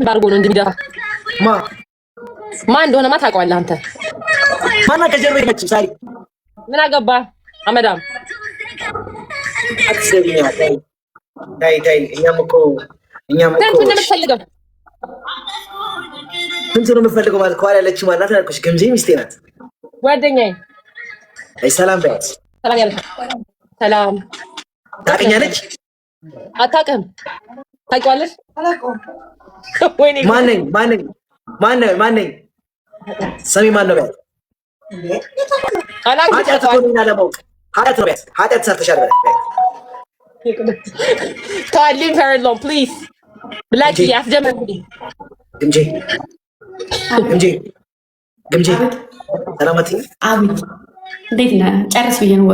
ባርጎ ነው እንደሚደፋ ማን እንደሆነ ታውቀዋለህ አንተ። ማና ከጀርባ ይመጭ ሳይ ምን አገባ አመዳም አትሰሚያ ታይ እኛም እኮ ስንት እንደምትፈልገው ስንት ነው የምትፈልገው ማለት ከኋላ ያለችው ማለት አልኩሽ። ገምዜ ሚስቴ ናት ጓደኛዬ። አይ ሰላም በያት። ሰላም ያለሽ ሰላም ታውቂኛለች? አታውቅም? ታውቂዋለሽ? ወይኔ ማነኝ? ሰሚ ማን ነው በያት። ኃጢአት እኮ ነው ለማወቅ ኃጢአት ነው በያት። ኃጢአት ሰርተሻል በያት። ተዋት leave her alone please ብላኪ አስጀመርኩኝ። ግምጄ ሰላማት አቤት እንዴት ነህ? ጨርስ ብዬ ነው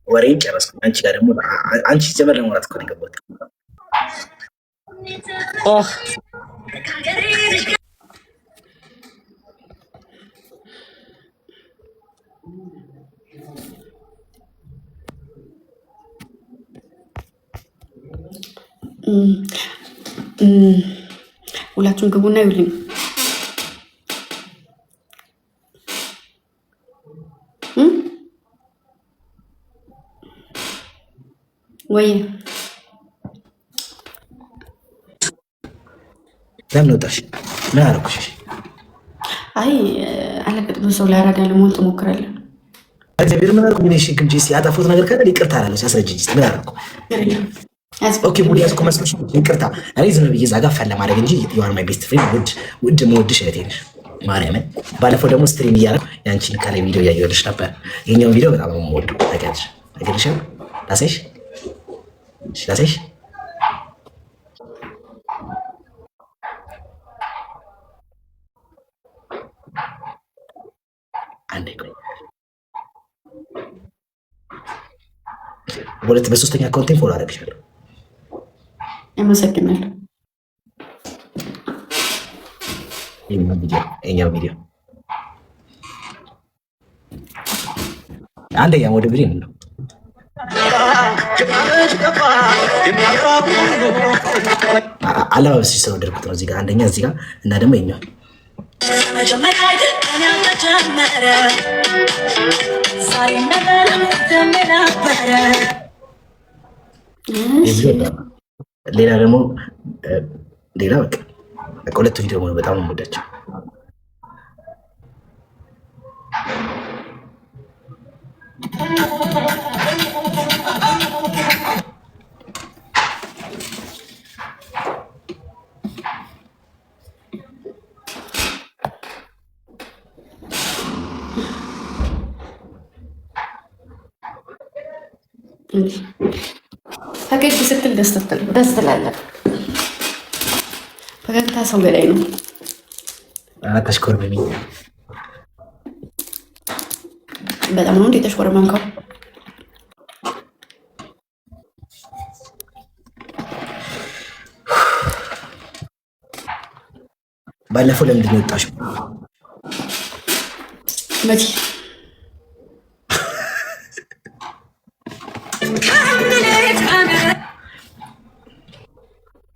ወሬን ጨረስኩ። አንቺ ጋር ደግሞ አንቺ ጀመር ለማውራት እኮ ነው የገባሁት። ሁላችሁም ግቡና ይውልኝ። ወይ ለምን ወጣሽ? ምን አደረኩሽ? አይ አለቀጥ ብዙ ሰው ላይ አራዳ ለመሆን ትሞክራለህ። እግዚአብሔር ምን አደረኩ? እሺ ግምጄ ያጠፉት ነገር ካለ ይቅርታ አላለሁ። ሲያስረጅኝ ምን አደረኩ? ኦኬ ሙድ ያዝኩ መስሎሽ? ይቅርታ እኔ ዝም ብዬ እዛ ጋር ፈለ ማድረግ እንጂ you are my best friend ውድ የምወድሽ እህቴ ነሽ ማርያምን። ባለፈው ደግሞ ስትሪም እያደረኩ ያንቺን ካለ ቪዲዮ እያየሁልሽ ነበር። ይሄኛው ቪዲዮ በጣም ነው የምወደው። ታውቂያለሽ አይደልሽም? ላሳይሽ አንዴ ቆይ። በሶስተኛ አካውንቴን ፎሎ አደረግሻለሁ። አመሰግናለሁ። የኛው ቪዲዮ አንደኛ ወደ ብሬ ነው አለባበስሽ ስለወደድኩት ነው። እዚህ ጋር አንደኛ እዚህ ጋር እና ደግሞ የኛው ሌላ ደግሞ በቃ ሁለቱ ቪዲዮ ነው በጣም የምወዳቸው። ፈገግ ስትል ደስ ትላለህ። ፈገግታ ሰው ገላይ ነው። ተሽኮርመሚ በጣም ነው እንዴ ተሽኮርመምከው? ባለፈው ለምንድን ነው የወጣሽው? መቼ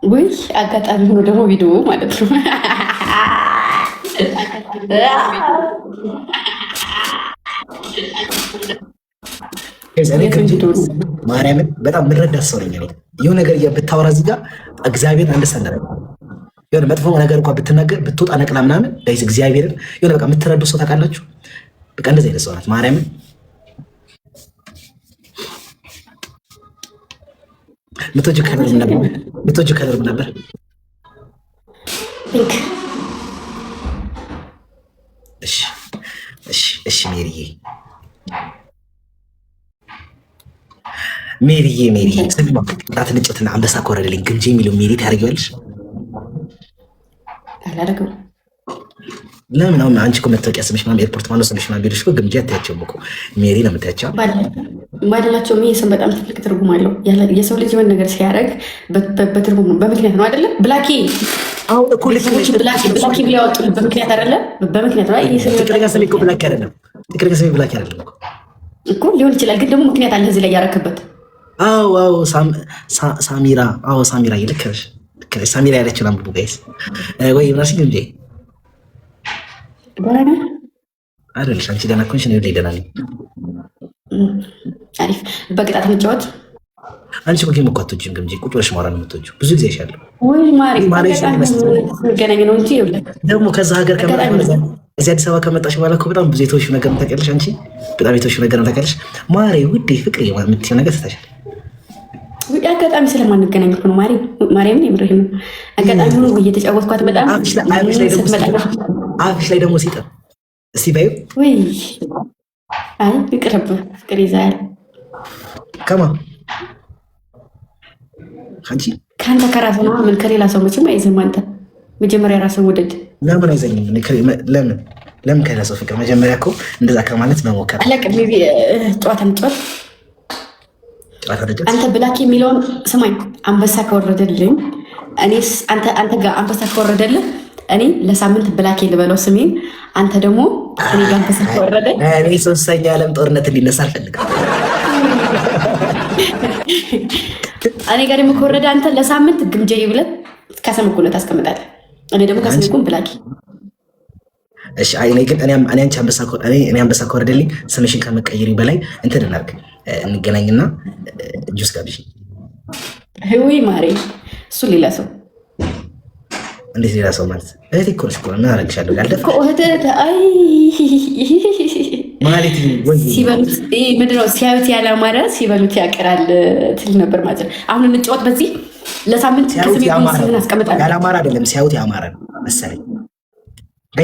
ወይ አጋጣሚ ሆኖ ደግሞ ቪዲዮ ማለት ነው። ማርያምን በጣም ምረዳት ሰው ነኝ። ይሁን ነገር ብታወራ እዚህ ጋር እግዚአብሔር አንደሰለረ የሆነ መጥፎ ነገር እንኳን ብትናገር ብትወጣ ነቅላ ምናምን ጋይስ እግዚአብሔርን የሆነ በቃ የምትረዱ ሰው ታውቃላችሁ። በቃ እንደዚህ አይነት ሰው ናት ማርያምን። ምትወጂው ከለር ምን ነበር? እሺ ሜሪዬ ጣት ንጭትና አንበሳ ኮረደልኝ ግምጄ የሚለው ሜሪ ታደርጊዋለሽ? አላደርግም። ለምን? አሁን አንቺ እኮ መታወቂያ ስምሽ ምናምን ኤርፖርት ማነው ስምሽ ምናምን ቢሉሽ እኮ ግምጄ አታያቸውም እኮ ሜሪ ነው የምታያቸው። ባደላቸው ይሄ ስም በጣም ትልቅ ትርጉም አለው። የሰው ልጅ የሆነ ነገር ሲያደርግ በትርጉም በምክንያት ነው አይደለም? ብላኪ አሁን እኮ ብላኪ ብለው ያወጡልህ በምክንያት አይደለም? በምክንያት ነው። ትክክለኛ ስሜ እኮ ብላኪ አይደለም። ትክክለኛ ስሜ ብላኪ አይደለም እኮ ሊሆን ይችላል፣ ግን ደግሞ ምክንያት አለ እዚህ ላይ ያረክበት። አዎ ሳሚራ። አዎ ሳሚራ ይልከሽ ሳሚራ ያለችውን አንብቡ ጋይስ። ወይ ምናምን እንዴ ደህና አይደለሽ አንቺ? ደህና ኮንሽ ነው ደህና ነኝ። አሪፍ በቅጣት እንጫወት። አንቺ እኮ ጌም እኮ አትወጂም ግምጄ፣ ቁጭ ብለሽ ማውራት ነው የምትወጂው። ብዙ ጊዜ ይሻላል ወይ ማሪ ገናኝ ነው እንጂ ደግሞ ከዛ ሀገር እዚህ አዲስ አበባ ከመጣሽ በኋላ እኮ በጣም ብዙ የተወሽው ነገር ታውቂያለሽ። አንቺ በጣም የተወሽው ነገር ታውቂያለሽ። ማሬ ውዴ ፍቅሬ የምትይው ነገር ትታሻል። አጋጣሚ ስለማንገናኝ እኮ ነው ማርያምን የምርህ ነው። አጋጣሚ ሆኖ እየተጫወትኳት በጣም አፍሽ ላይ ደግሞ ሲጥር እስቲ ባዩ ወይ አይ ይቅርብ ፍቅር ይዛል ከማ አንቺ ከአንተ ከራስህ ነው። ምን ከሌላ ሰው መቼም አይዝም። አንተ መጀመሪያ ራስህ ውደድ። ለምን አይዘኝም? ለምን ከሌላ ሰው ፍቅር መጀመሪያ እኮ እንደዛ ከማለት መሞከር አላውቅም። ጨዋታ እንጫወት። አንተ ብላክ የሚለውን ስማኝ፣ አንበሳ ከወረደልኝ እኔስ አንተ ጋር አንበሳ ከወረደልህ እኔ ለሳምንት ብላክ ልበለው ስሜን፣ አንተ ደግሞ እኔ ጋር አንበሳ ከወረደ እኔ ሶስተኛ ዓለም ጦርነት እንዲነሳ አልፈልግም። እኔ ጋር ደግሞ ከወረደ አንተ ለሳምንት ግምጃ ብለህ ከሰምኩለት ታስቀምጣለህ። እኔ ደግሞ ከሰምኩን ብላክ። እሺ እኔ ግን እኔ አንበሳ ከወረደልኝ ስምሽን ከመቀየሪ በላይ እንትን እናድርግ፣ እንገናኝና ጁስ ጋብዥ። ህዊ ማሬ እሱ ሌላ ሰው። እንዴት ሌላ ሰው ማለት? እህቴ እኮ ነሽ እኮ። ምን አደረግሻለሁ? ያልደፍ ማለት ሲበሉት ምንድን ነው ሲያዩት ያላማረ ሲበሉት ያቀራል ትል ነበር ማለት ነው። አሁን እንጫወት በዚህ ለሳምንት ከስሜን አስቀምጣለሁ። ያላማረ አይደለም ሲያዩት ያማረ ነው መሰለኝ።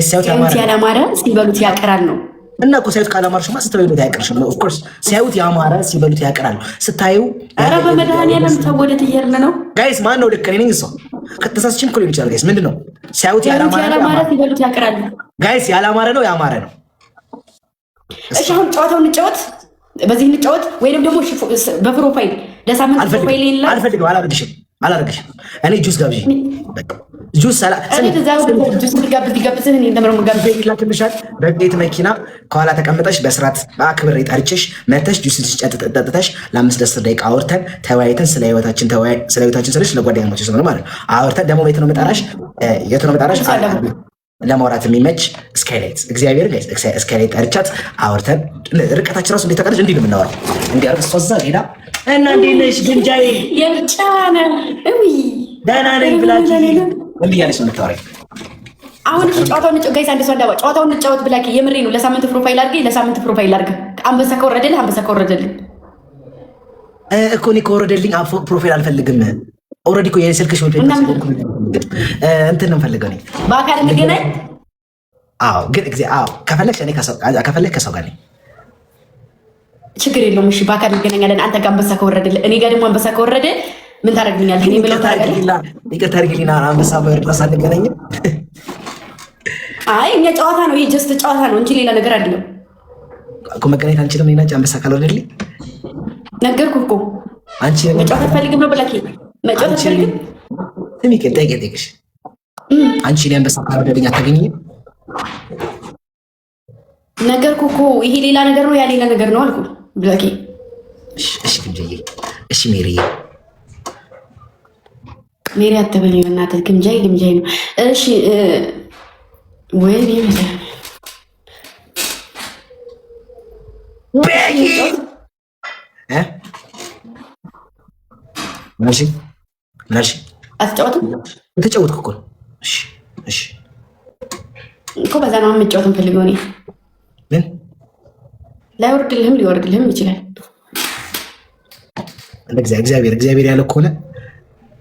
ሲያዩት ያላማረ ሲበሉት ያቀራል ነው እና እኮ ሲያዩት ካላማርሽማ ስትበሉት ያቀርሽም ነው። ኦፍኮርስ ሲያዩት ያማረ ሲበሉት ያቀራል። ስታዩ ኧረ በመድኃኒዓለም ሰው ወደ ትየርን ነው ጋይስ። ማን ነው ልክ? እኔ ነኝ። እሷ ከተሳስችም እኮ ሊሆን ይችላል ጋይስ። ምንድን ነው ሲያዩት ያላማረ ሲበሉት ያቀራል ጋይስ? ያላማረ ነው ያማረ ነው። እሺ አሁን ጨዋታውን እንጫወት፣ በዚህ እንጫወት ወይንም ደግሞ በፕሮፋይል ለሳምንት ፕሮፋይል ይላል። አልፈልግም፣ አላደርግሽም። እኔ ጁስ ጋብዥ ጁስ በቤት መኪና ከኋላ ተቀምጠሽ በስርዓት በአክብሬ ጠርቼሽ መተሽ ጁስ ጠጥተሽ ለ5-10 ደቂቃ አውርተን ተወያይተን ስለ ህይወታችን ስልሽ ለጓደኛሞች ስለ ማለት ነው አውርተን ደግሞ የት ነው መጣራሽ ለማውራት የሚመች ስካይላይት እግዚአብሔር ስካይላይት ጠርቻት አውርተን ርቀታችን ራሱ እንዴት ተቀደች እንዲህ ነው የምናወራው። እንዲህ አርግ ሶዛ ሌላ እና እንዴት ነሽ ግምጃዬ የብቻነ ደህና ነኝ ብላኪ እንዲህ ያለች ነው የምታወራኝ። አሁን ጨዋታውን ጋይስ አንድ ሰው እንዳዋ ጨዋታውን እንጫወት ብላኪ የምሬ ነው። ለሳምንት ፕሮፋይል አድርገ አንበሳ ከወረደልህ እኮ እኔ ከወረደልኝ ፕሮፋይል አልፈልግም። ኦልሬዲ እኮ የስልክሽ እንትን ነው የምፈልገው እኔ በአካል እንገናኝ። አዎ ግን ከፈለግሽ ከሰው ጋር ነኝ፣ ችግር የለውም። እሺ በአካል እንገናኛለን። አንተ ጋር አንበሳ ከወረደልህ እኔ ጋር ደግሞ አንበሳ ከወረደ ምን ታደርግልኛለህ? እኔ ብለው ይቅርታ አድርግልኝ። አንበሳ በወረደ አንገናኝም። አይ እኛ ጨዋታ ነው ይሄ፣ ጀስት ጨዋታ ነው እንጂ ሌላ ነገር አይደለም እኮ። መገናኘት አንችልም። እኔና አንበሳ ካልወረደልኝ ነገርኩህ እኮ። አንቺ መጫወት አትፈልግም ነው ብላኪ መጫወት አትፈልግም። ስሚ ግን ጠይቄሽ አንቺ እኔ አንበሳ ካልወረደልኝ አታገኝኝም። ነገርኩህ እኮ ይሄ ሌላ ነገር ነው ያ ሌላ ነገር ነው አልኩህ ብላኪ። እሺ ግምጃዬ፣ እሺ ሜሪ አትበለኝ በእናትህ። ግምጃዬ ነው። እሺ ወይ ምናልሽ አትጫወትም? ተጫወትኩ እኮ እሺ እኮ በዛ ነው የምጫወት የምፈልገው እኔ። ምን ሊወርድልህም ይችላል። እግዚአብሔር ያለ ከሆነ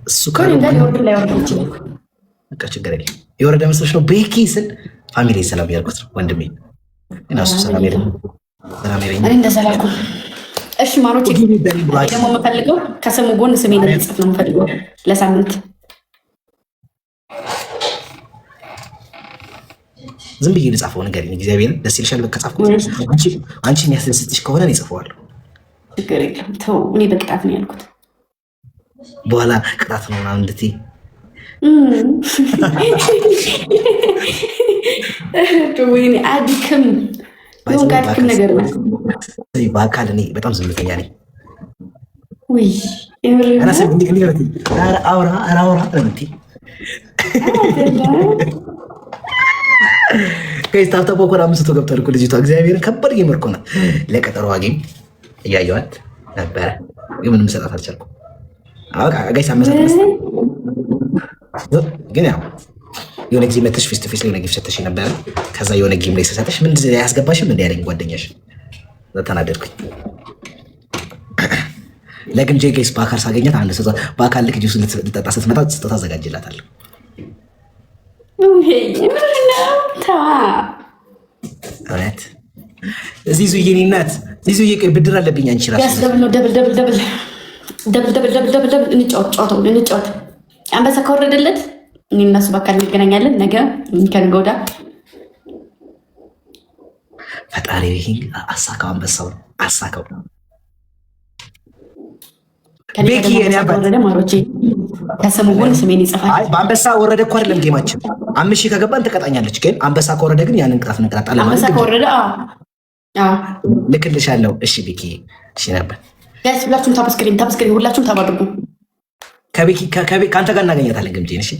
እሱ ላይወርድ ይችላል። በቃ ችግር የለም። የወረደ መስሎሽ ነው ቤኪ ስል ፋሚሊ ሰላም ያልኩት ነው ወንድሜ እና እሱ ሰላም ያለኝ እኔ እንደሰላልኩ። እሺ ማሮች ደግሞ የምፈልገው ከስሙ ጎን ስሜን እንድጽፍ ነው የምፈልገው ለሳምንት። ዝም ብዬ ልጻፈው ነገር እግዚአብሔር ደስ ይልሻል። በቃ ጻፍኩት። አንቺ የሚያስደስትሽ ከሆነ እኔ እጽፈዋለሁ። ችግር የለም ተው። እኔ በቅጣት ነው ያልኩት። በኋላ ቅጣት ነው ምናምን እንድትይ ወይኔ አድክም ነገር ነው። በአካል እኔ በጣም ዝምተኛ ነኝ። ውይ ታብታቦ እኮ 500 ገብቷል እኮ ልጅቷ። እግዚአብሔርን ከባድ ጌመር እኮ ናት። ለቀጠሮ ዋጌም እያየኋት ነበረ ግን ምንም ሰጣት አልቻልኩም። ጋይስ አመሰግናለሁ። ግን ያው የሆነ ጊዜ መተሽ ፌስ ቱ ፌስ ላይ የሆነ ጊፍት ሰተሽ ነበረ። ከዛ የሆነ ጌም ላይ ሰተሽ ምን ያስገባሽም እንደ ያለኝ ጓደኛሽ ተናደድኩኝ። ለግን ጄ ጋይስ በአካል ሳገኛት አንድ ሰው በአካል ልክ ጁስ ልትጠጣ ስትመጣ ስጦታ አዘጋጅላታለሁ። እውነት እዚህ ዙዬ እኔ እናት እዚህ ዙዬ ብድር አለብኝ አንቺ ራስሽ ደብል እንጫወት። አንበሳ ከወረደለት እኔ እና እሱ በአካል እንገናኛለን። ነገ ከነገ ወዲያ ፈጣሪ ይሄን አሳካው፣ አንበሳው አሳካው። ቤኪ የኔ አባት ወረደ ማሮቼ ከሰሞኑን ስሜን ይጽፋል። አይ በአንበሳ ወረደ እኮ አይደለም ጌማችን። 5000 ከገባን ትቀጣኛለች። ግን አንበሳ ከወረደ ግን ያንን ቅጣት እንቀጣጣለን ማለት ነው። አንበሳ ከወረደ ልክልሻለሁ። እሺ ቤኪ፣ እሺ ነበር ጋይስ። ሁላችሁም ታብስክሪን ሁላችሁም ታባድጉ። ከቤኪ ከአንተ ጋር እናገኛታለን። ግምጄን እሺ።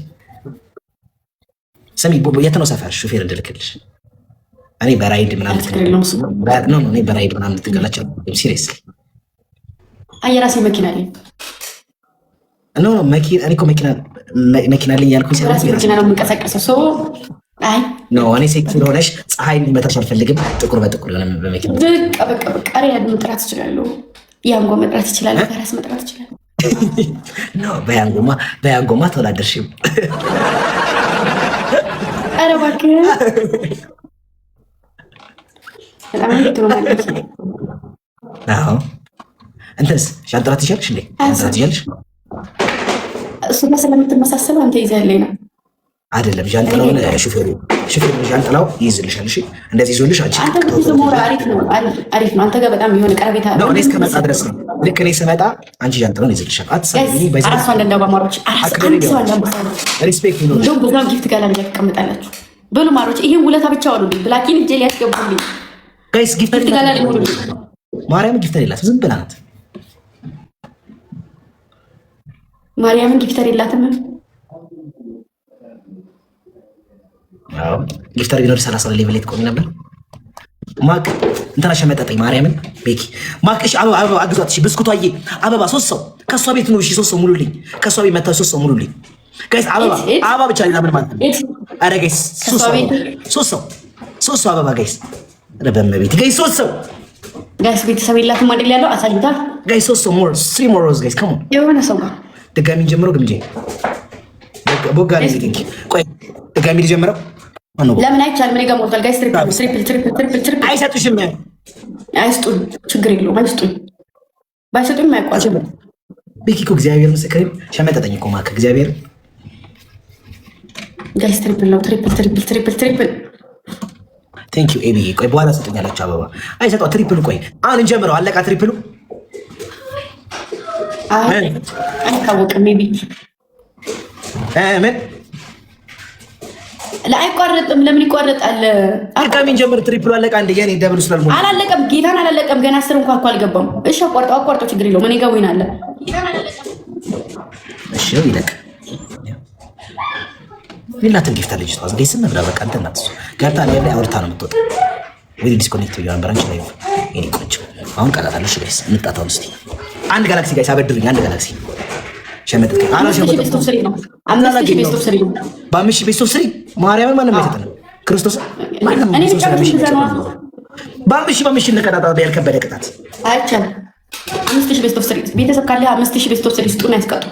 ስሚ የት ነው ሰፈር? ሹፌር እንድልክልሽ እኔ በራይድ ምናምን እኔ በራይድ ምናምን ልትገላቸው ሲሪየስ የራሴ መኪና አለኝ። እኔ እኮ መኪና አለኝ ያልኩኝ የራሴ መኪና ነው የምንቀሳቀሰው። እኔ ሴት ስለሆነሽ ፀሐይ እንዲመታሽ አልፈልግም። ጥቁር በጥቁር የሆነ በመኪና በቃ ሪያድ መጥራት እችላለሁ። ያንጎ መጥራት ይችላል። ፈረስ መጥራት ይችላል። በያንጎማ ተወዳደርሽም። ኧረ እባክህ በጣም ነው ማለት ነው። እንትንስ ሻንጥላት ትችያለሽ እንዴ? ሻንጥላት ትችያለሽ? እሱ ጋር ስለምትመሳሰሉ አንተ ይዘህልኝ ነው አይደለም? ሻንጥላውን ሹፌሩ ሻንጥላው ይይዝልሻል። እሺ እንደዚህ ይዞልሽ አንቺ አንተ ሞራ አሪፍ ነው። አንተ ጋር በጣም የሆነ ቀረቤታ ነው። እኔ እስከመጣ ድረስ ነው። ልክ እኔ ስመጣ አንቺ ሻንጥላውን ይይዝልሻል። አራሱ አንዳንድ አባማሮች ሪስፔክት ነው። እንደውም በዛም ጊፍት ጋር ላይ ተቀምጣላችሁ ብሉ ማሮች። ይሄን ውለታ ብቻ አሉልኝ። ብላኪን እጄ ላይ ያስገቡልኝ ጋይስ። ጊፍት ጋር ላይ ማርያም ጊፍተር የላትም፣ ዝም ብላ ናት። ማርያምን ጊፍተር የላትም። ጊፍተር ቢኖር 30 ሌቭል ላይ ትቆሚ ነበር። ማክ እንትና ሸመጠጠኝ ማርያምን። ቤኪ ማክ እሺ፣ አበባ አግዟት። እሺ ብስኩቷዬ አበባ 3 ሰው ከሷ ቤት ነው። እሺ 3 ሰው ሙሉልኝ። ከሷ ቤት መታ 3 ሰው ሙሉልኝ ጋይስ። አበባ ብቻ ሌላ ምን ማለት ነው? አረ ጋይስ 3 ሰው አበባ ጋይስ። አረ በመቤት ጋይስ 3 ሰው ጋይስ። ቤተሰብ የላትም አይደል ያለው? አሳይታ ጋይስ 3 ሰው ሞር 3 ሞር ሮዝ ጋይስ። ካም ኦን የሆነ ሰው ጋር ድጋሚ ጀምሮ ግምጄ ቦጋ ላይ ቲንክ ቆይ ድጋሚ ጀምረው ለምን አይቻልም? እኔ ጋር ሞልቷል ጋይስ። ትሪፕል አይሰጡሽም። አይስጡኝ፣ ችግር የለውም አይስጡኝ። ባይሰጡኝ ማይቋጭ ቤኪ እኮ እግዚአብሔር ምስክሬን ሸመጠጠኝ እኮ ማክ እግዚአብሔር ጋይስ። ትሪፕል ነው ትሪፕል ቴንክ ዩ ኤቢ። ቆይ በኋላ ሰጡኛላችሁ አበባ አይሰጧ። ትሪፕል ቆይ አሁን እንጀምረው። አለቃ ትሪፕሉ አይታወቅም። ሜቢ ምን አይቋረጥም። ለምን ይቋረጣል? ድጋሚ እንጀምር። ትሪፕሉ አለቃ። እንደ የኔ ደብል ስላልሞ አላለቀም። ጌታን አላለቀም። ገና 10 እንኳን እኮ አልገባም። እሺ አቋርጠው ችግር የለውም። እኔ ጋር ወይን አለ። እሺ ይለቅ ሌላትን ጊፍት አለች ተዋዝ እንዴ ስም ብላ በቃ እንትን ናት። እሱ ገብታ ላይ አውርታ ነው የምትወጣው። ወይ ዲስኮኔክት ይሆናል ብራንች ላይ የኔ ቆንጆ። አሁን ቀላታለሽ ጋይስ። እንጣጣው እስቲ አንድ ጋላክሲ ጋይስ አበድሩኝ። አንድ ጋላክሲ ሸመጠጥ አራሽ ቤስት ኦፍ 3 ነው። 5000 ቤስት ኦፍ 3 ነው። በ5000 ቤስት ኦፍ 3 ማርያምን ማንም አይሰጠንም። ክርስቶስ ማንም እኔ ብቻ በ5000 እንቀጣጣ ያልከበደ ቅጣት አይቻልም። 5000 ቤስት ኦፍ 3 ቤተሰብ ካለ 5000 ቤስት ኦፍ 3 ስጡና ያስቀጡ።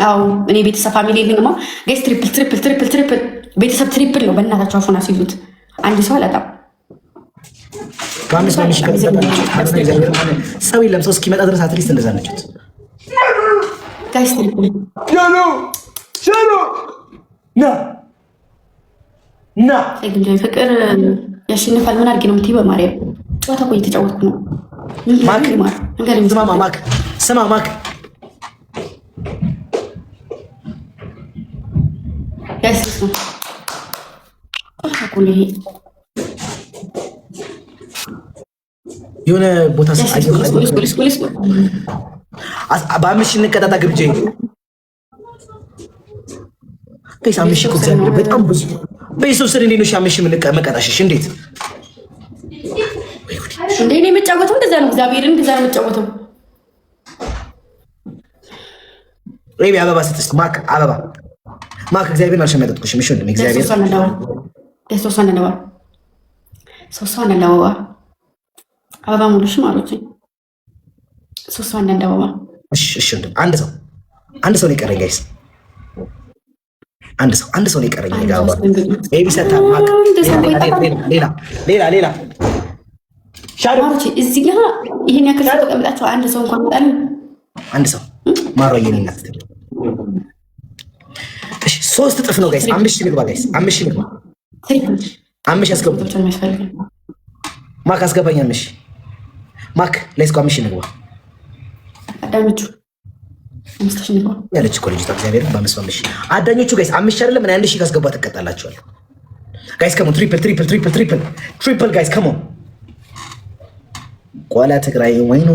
አው እኔ ቤተሰብ ፋሚሊ ልንማ ጋይስ። ትሪፕል ቤተሰብ ትሪፕል ነው። በእናታችሁ አፉን አስይዙት። አንድ ሰው አላጣም። ሰው የለም። ሰው እስኪመጣ ድረስ አትሊስት እንደዛ ነችት ጋይስ። ትሪፕል ና ፍቅር ያሸንፋል። ምን አድርጌ ነው የምትይው? በማርያም ጨዋታ እኮ እየተጫወትኩ ነው። ስማ ማክ የሆነ ቦታ በ5000 እንቀጣጣ ግብጄ ጋይስ 5000 እኮ እግዚአብሔር በጣም ብዙ በየሰው ስር እንዴት ነው 5000 መቀጣሽሽ እንዴት እንዴ እኔ የምጫወተው እንደዛ ነው እግዚአብሔርን እንደዛ ነው የምጫወተው ሬቢ አበባ ስትስ ማክ አበባ ማክ እግዚአብሔርን አልሸመጠጥኩሽም እሺ ወንድም እግዚአብሔር ሶስት አበባ አበባ ሙሉሽ ማለት ነው 3 አበባ እሺ ወንድም አንድ ሰው ነው የቀረኝ ጋይስ አንድ ሰው ነው የቀረኝ ጋባ ሬቢ ሰታ ማክ ሌላ ሻዶች እዚህ ጋር ይሄን ያክል ተቀምጣችሁ አንድ ሰው እንኳን መጣል አንድ ሰው ማሮ የኔናት እሺ 3 እጥፍ ነው ጋይስ 5000 ልግባ ጋይስ 5000 ልግባ 5000 አስገቡት ማክ አስገባኝ 5000 ማክ ሌትስ ጎ 5000 ልግባ አዳኞቹ 5000 ልግባ ያለች እኮ ልጅቷ እግዚአብሔር በ5000 አዳኞቹ ጋይስ 5000 አይደለም እኔ 1000 ካስገባ ተቀጣላችኋል ጋይስ ከሞን ትሪፕል ጋይስ ከሞን ቆላ ትግራይ ወይኑ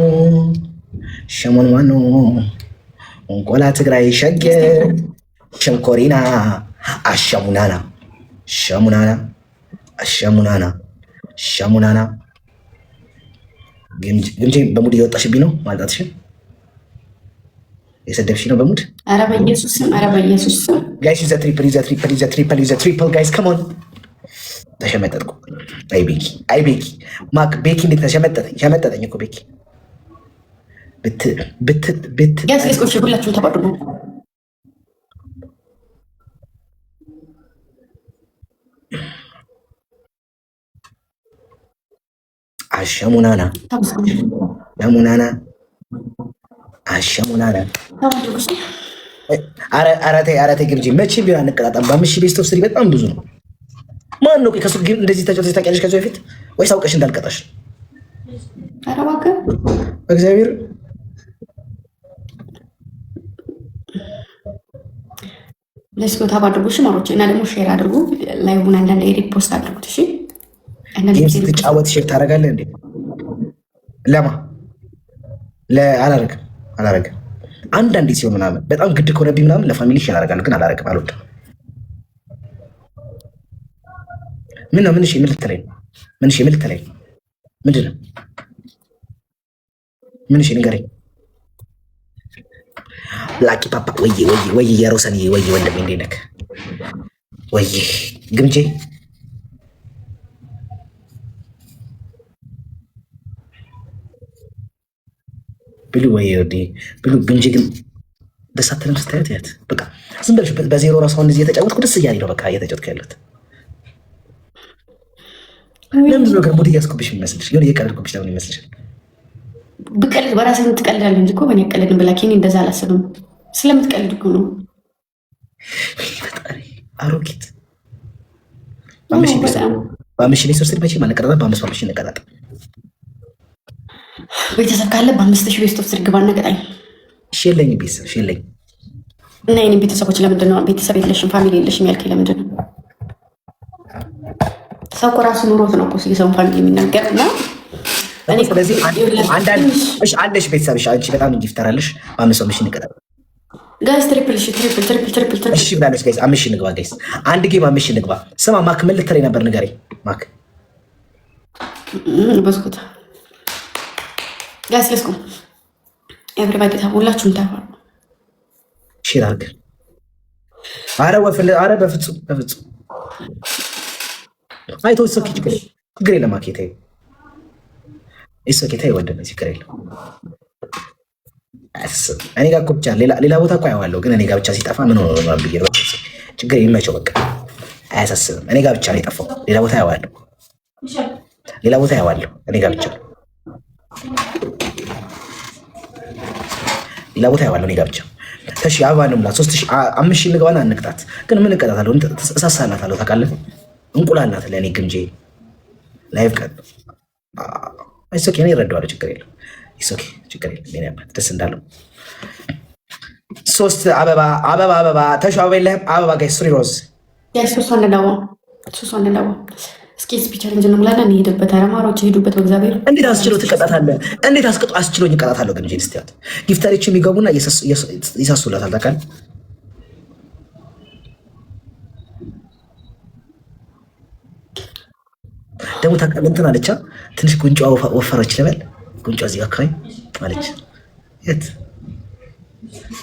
ሸሞን ዋኑ ቆላ ትግራይ ሸገ ሸንኮሪና አሸሙናና ግምጄ በሙድ እየወጣሽብኝ ነው ማልጣትሽን የሰደብሽ ነው በሙድ ኧረ በኢየሱስ ስም ጋይስ ዩዘ ትሪፕል ጋይስ ከሞን ተሸመጠጥኩ አይ ቤኪ ማክ ቤኪ እንዴት ሸመጠጠኝ እኮ ቤኪ ያስለስቆሽ ሁላችሁም ተባድሩ አሸሙናና አረቴ ግምጂ መቼ ቢሆን አንቀጣጣም በ5000 ቤስት ኦፍ 3 በጣም ብዙ ነው ማን ነው ከሱ እንደዚህ ተጫውተሽ ታውቂያለሽ ከዚህ በፊት ወይስ አውቀሽ እንዳልቀጣሽ ኧረ እባክህ እግዚአብሔር ለስኮ ታባድርጉ ሽማሮች እና ደግሞ ሼር አድርጉ ላይቡን አንዳንድ ኤዲት ፖስት አድርጉት እሺ ጌም ስትጫወት ሼር ታደርጋለህ እንዴ ለማ አላረግም አንዳንዴ ሲሆን ምናምን በጣም ግድ ከሆነብኝ ምናምን ለፋሚሊ ሼር አደርጋለሁ ግን አላረግም አልወድም ምን ነው ምንሽ የምልትለኝ ምንድን ነው ምንሽ ንገረኝ ላኪ ፓፓ ወይ የሮሰንዬ ወይ ወንድሜ እንዴት ነህ ወይ ግምጄ ብሉ ወይ ብሉ ግምጄ ግን ደስ አትልም ስታያት ያት በቃ ዝም ብለሽ በዜሮ ራሷን እዚህ የተጫወትኩ ደስ እያለኝ ነው በቃ እየተጫወትኩ ያለሁት ለምን ነው ከሙድ እያስኩብሽ የሚመስልሽ የሆነ እየቀለድኩብሽ ለምን ይመስልሻል ብቀልድ በራስህ ትቀልዳለህ እንጂ እኮ በእኔ አቀልድም ብላ ኬኔ እንደዛ አላስብም ስለምትቀልድ እኮ ነው ፈጣሪ አሮጊት በ5000 ቤት ሶስት መቼም አንቀጣጣም በ5 እንቀጣጣም ቤተሰብ ካለ በ5000 ቤት ሶስት ግባ እናቀጣኝ እሺ የለኝም ቤተሰብ እሺ የለኝም እና የእኔን ቤተሰቦች ለምንድን ነው ቤተሰብ የለሽም ፋሚሊ የለሽም ያልከኝ ለምንድን ነው ሰው እኮ ራሱ ኑሮት ነው እኮ የሰውን ፋሚሊ የሚናገር እና ስለዚህ አንዳንድ አለሽ ቤተሰብሽ አንቺ በጣም እንዲፍተራለሽ በ5 እንቀጣጣም ጋይስ ትሪፕል እሺ ብላለች ጋይስ 5000 ንግባ ጋይስ አንድ ጌም 5000 ንግባ ስማ ማክ ምን ልትለኝ ነበር ንገረኝ ማክ በስኩት ጋይስ ለስኩ ኤቭሪባዲ ታውላችሁ እንታፋ ሼር አድርግ አረ በፍጹም አይቶ ሰኪ ችግር የለም ማኬቴ እሱ ኬታ ይወደነ ችግር የለም እኔ ጋር እኮ ብቻ ሌላ ቦታ እኮ አየዋለሁ ግን እኔ ጋር ብቻ ሲጠፋ ምን ሆኖ ነው ብዬ ነው ችግር ይመቸው በቃ አያሳስብም እኔ ጋር ብቻ ነው የጠፋው ሌላ ቦታ አየዋለሁ እኔ ጋር ብቻ ሌላ ቦታ አየዋለሁ እኔ ጋር ብቻ እሺ አበባ ነው ሙላ 5000 ንግባና እንቅጣት ግን ምን እንቀጣታለሁ እሳሳላታለሁ ታውቃለህ እንቁላል ናት ለእኔ ግምጄ ላይቭ ቀን አይሶኬ እኔ እረዳዋለሁ ችግር የለም ኢሶኬ ችግር የለም እኔ አባት ደስ እንዳለው 3 አበባ ተሾ አበባ የለህም አበባ ጋይስ 3 ሮዝ ጋይስ 3 አንደዳው እስኪ ስፒች ቻሌንጅ ነው ሙላና እንሄድበት። አረማሮች ሄዱበት። በእግዚአብሔር እንዴት አስችሎ ትቀጣታለህ? እንዴት አስችሎኝ እቀጣታለሁ? ግን ጄል ስቲያት ጊፍተሪች የሚገቡና ይሳሱላታል። ታውቃለህ ደግሞ ታውቃለህ እንትን አለቻ ትንሽ ጉንጯ ወፈረች ልበል። ጉንጯ እዚህ አካባቢ አለች። የት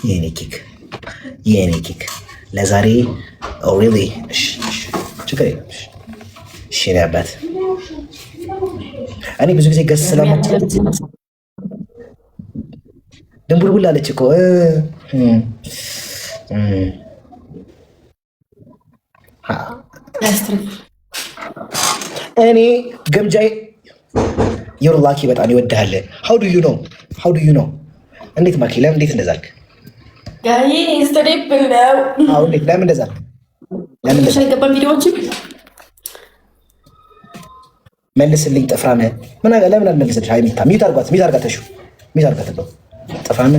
የኔ ኬክ ለዛሬ ሪሊ ችግር የለም። እሺ ያባት እኔ ብዙ ጊዜ ገስ ስለማትችል ድንቡልቡል አለች እኮ እኔ ገምጃዬ ዩር ላኪ በጣም ይወድሃል። ሀው ዱ ዩ ኖ እንዴት ማኪ ለምን እንዴት እንደዛ አልክ? ጋይስ ትሪፕል ነው። ለምን እንደዛ ለምን ገባን? ቪዲዮዎች መልስልኝ። ጥፍራም ለምን አልመልስልሽ? ሚታ ሚት አርጋት ተሹ ሚት አርጋት ነው ጥፍራም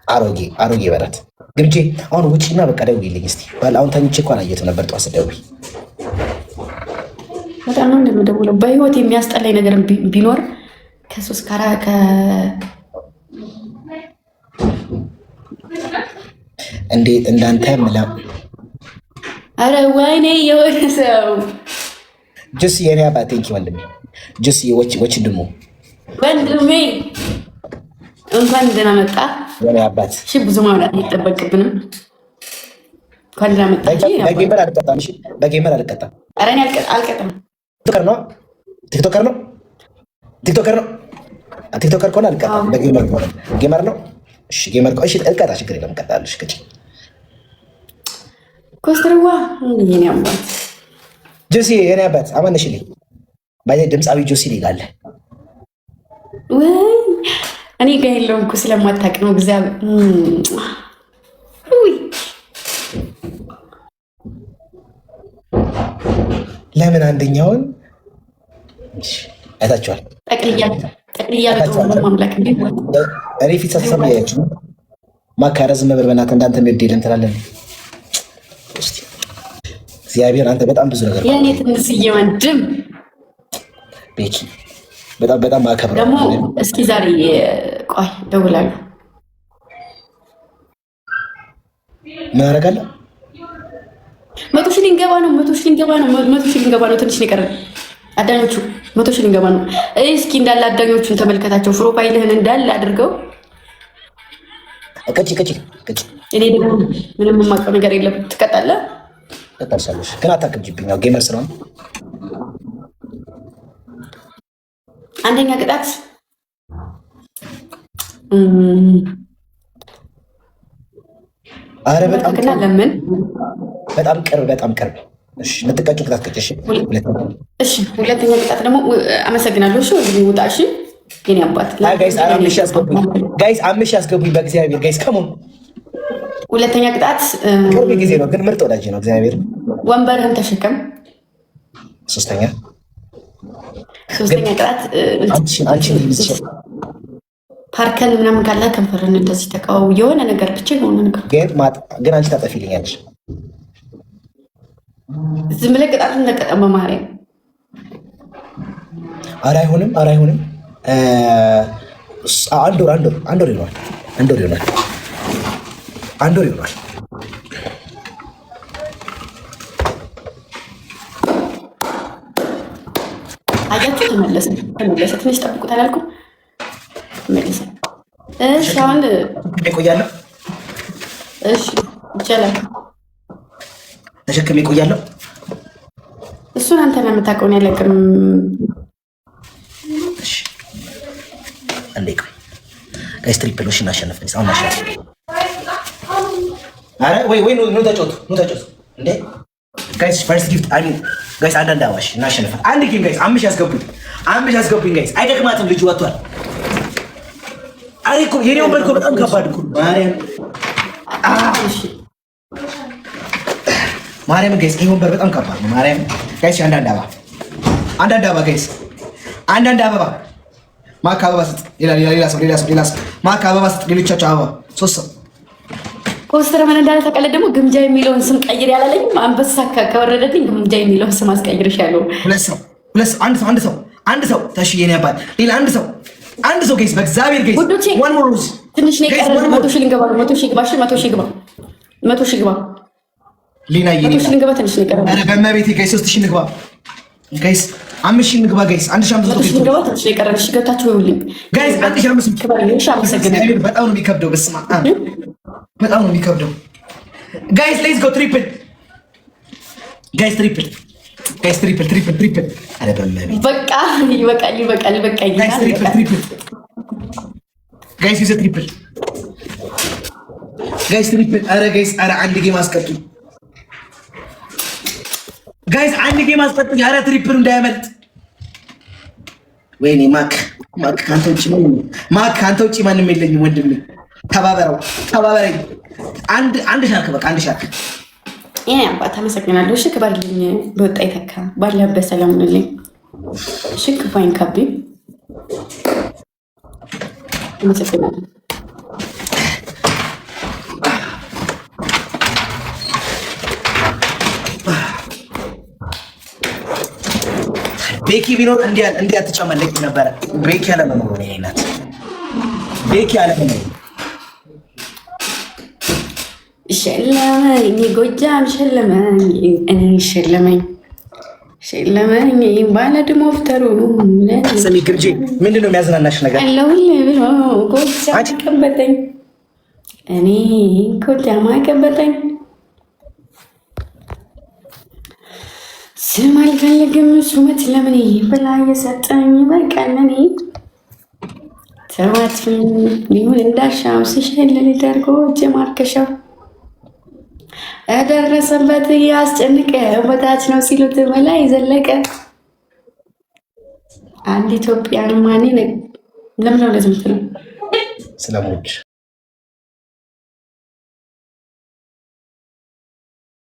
አሮጌ በላት ግምጄ። አሁን ውጪና በቃ ደውይልኝ እስቲ። አሁን ተኝቼ እኮ አላየሁትም ነበር። ጠዋት ስደውይ በጣም ነው እንደምደውለው። በህይወት የሚያስጠላኝ ነገር ቢኖር ከሶስት ካራ እንዴ እንዳንተ ምላ አረ ወይኔ የሆነ ሰው ጀስ የኔ አባት ቴንኪ ወንድሜ ጀስ ወች ድሙ ወንድሜ እንኳን ደህና መጣ የኔ አባት። እሺ ብዙ ማውራት አይጠበቅብንም። እንኳን ደህና መጣ። በጌመር አልቀጣም። እሺ በጌመር አልቀጣም። አረ እኔ አልቀጣም። ቲክቶከር ነው ቲክቶከር ከሆነ አልቀጣም። በጌመር ከሆነ ጌመር ነው። እሺ ጌመር ከሆነ እሺ እልቀጣ ችግር የለም እቀጣለሁ። እሺ ኮስትርዋ የኔ አባት ጆሲ የኔ አባት አማነሽልኝ ባይ ድምፃዊ ጆሲ ሊጋለ ወይ እኔ ጋር የለውም እኮ ስለማታውቅ ነው። እግዚአብሔር ለምን አንደኛውን አይታችኋል? ጠቅልያ ማምላክ እኔ ፊት ሳሰማ ያያችሁ ማካረዝ መበር በእናትህ እንዳንተ ሚወድ የለም ትላለን። እግዚአብሔር አንተ በጣም ብዙ ነገር የኔ ትንሽዬ ወንድም ቤኪ በጣም ማከብረው ደግሞ እስኪ ዛሬ ቆይ እደውላለሁ። ምን አደርጋለሁ? 100 ሺህ ልንገባ ነው። 100 ሺህ ልንገባ ነው። ትንሽ ነው የቀረን። አዳኞቹ 100 ሺህ ልንገባ ነው። እስኪ እንዳለ አዳኞቹን ተመልከታቸው። ፕሮፋይልህን እንዳለ አድርገው። ቀጭ እኔ ደግሞ ምንም የማውቀው ነገር የለም። ትቀጣለህ? ተቀጣለሽ ግን አታክብጂብኝ። ያው ጌመር ስለሆነ አንደኛ ቅጣት አረ በጣም ለምን በጣም ቅርብ። እሺ የምትቀጩ ቅጣት ቀጭ። እሺ ሁለተኛ ቅጣት ደግሞ አመሰግናለሁ። እሺ ወንድሜ ውጣ። እሺ የኔ አባት ጋይስ አምሽ ያስገቡኝ በእግዚአብሔር ጋይስ ከሞን ሁለተኛ ቅጣት ቅርብ ጊዜ ነው ግን ምርጥ ወዳጅ ነው እግዚአብሔር። ወንበርህን ተሸከም። ሶስተኛ ቅጣት ፓርከን ምናምን ካለ ከንፈርን እንደዚህ ተቃው የሆነ ነገር ብቻ የሆነ ነገር ግን አንቺ ታጠፊልኛለሽ። ዝም ብለህ ቅጣትን ተቀጠም በማርያም። ኧረ አይሆንም። አንድ ወር ይሆናል። አያችሁ ተመለሰ። ትንሽ ጠብቁት አላልኩም? ተመለሰ። እሺ አሁን እቆያለሁ። እሺ ይቻላል። ተሸክሜ እቆያለሁ። እሱን አንተ ነው የምታውቀው፣ ነው ያለቅም። እሺ አንዴ ቆይ ጋይስ፣ ትሪፕሎሽ እናሸነፍን። አሁን ማሸነፍ። አረ ወይ ኑ ተጫወቱ እንዴ ጋይስ። ፈርስት ጊፍት ጋይስ አንዳንድ አዋሽ እናሸነፋል። አንድ ጌም ጋይስ አምሽ ያስገቡኝ ጋይስ። አይደክማትም ልጁ ወጥቷል። አሬ እኮ የኔ ወንበር እኮ በጣም ከባድ እኮ ማርያም ጋይስ፣ ይሄ ወንበር በጣም ከባድ ነው። ማርያም ጋይስ አንዳንድ አበባ ጋይስ፣ አንዳንድ አበባ ማካ አበባ ስጥ። ሌላ ሰው ማካ አበባ ስጥ። ሌሎቻቸው አበባ ሶስት ሰው ኮስተር ምን እንዳለ ታውቃለህ? ደግሞ ግምጃ የሚለውን ስም ቀይር ያላለኝም አንበሳ ከወረደልኝ ግምጃ የሚለውን ስም አስቀይርሻለሁ። አንድ ሰው ታሽ የኔ አባት ሌላ አንድ ሰው ጋይስ በእግዚአብሔር ጋይስ ዋን ሞር ሩዝ ትንሽ ነው የቀረን። 100 ሺህ ልንገባ ነው። 100 ሺህ ግባ። እሺ 100 ሺህ ግባ። 100 ሺህ ግባ። ሌላ የኔ 100 ሺህ ልንገባ። ትንሽ ነው የቀረን። ኧረ በእመቤቴ ጋይስ 3000 ልንገባ ጋይስ 5000 ልንገባ ጋይስ 1500 ልንገባ። ትንሽ ነው የቀረን። እሺ ገብታችሁ ይውልኝ ጋይስ 1500 ክባሪ። እሺ አመሰግናለሁ። በጣም ነው የሚከብደው። በስማ በጣም ነው የሚከብደው ጋይስ። ሌትስ ጎ ትሪፕል ጋይስ ትሪፕል ጋይስ ትሪፕል አረ በእመቤቴ በቃ ይበቃል። ጋይስ ትሪፕል ጋይስ ይዘ ትሪፕል ጋይስ ትሪፕል አረ አንድ ጌም አስቀጡ ጋይስ አንድ ጌም አስቀጡ። አረ ትሪፕል እንዳያመልጥ። ወይኔ ማክ ካንተ ውጪ ማንም የለኝም ወንድሜ። ተባበረኝ። አንድ ሻርክ በቃ አንድ ሻርክ። ይሄ አባት አመሰግናለሁ። እሺ ክባርልኝ። በወጣ ይተካ ባለበት ሰላም ነልኝ። እሺ ክፋይን ካቢ አመሰግናለሁ። ቤኪ ቢኖር እንዲያ ተጨመለቅ ነበረ። ቤኪ ያለመኖር ነው ይሄናት ቤኪ ያለመኖር ሸለመኝ ጎጃም ሸለመኝ እኔ ሸለመኝ ባለድሞ ፍተሩ ስሚ ግርጄ ምንድን ነው የሚያዝናናሽ ነገር? አለሁልህ ብሎ ጎጃም ቀበጠኝ እኔ ጎጃም ቀበጠኝ። ስም አልፈልግም ሹመት ለምን ብላ የሰጠኝ በቀነኔ ሰባት ሊሆን እንዳሻው ሲሸልል ደርጎ ጀማርከሻው እደረሰበት ያስጨንቀ በታች ነው ሲሉት በላይ ዘለቀ አንድ ኢትዮጵያን ማን ለምን ነው ለዝምት ነው ስለሞች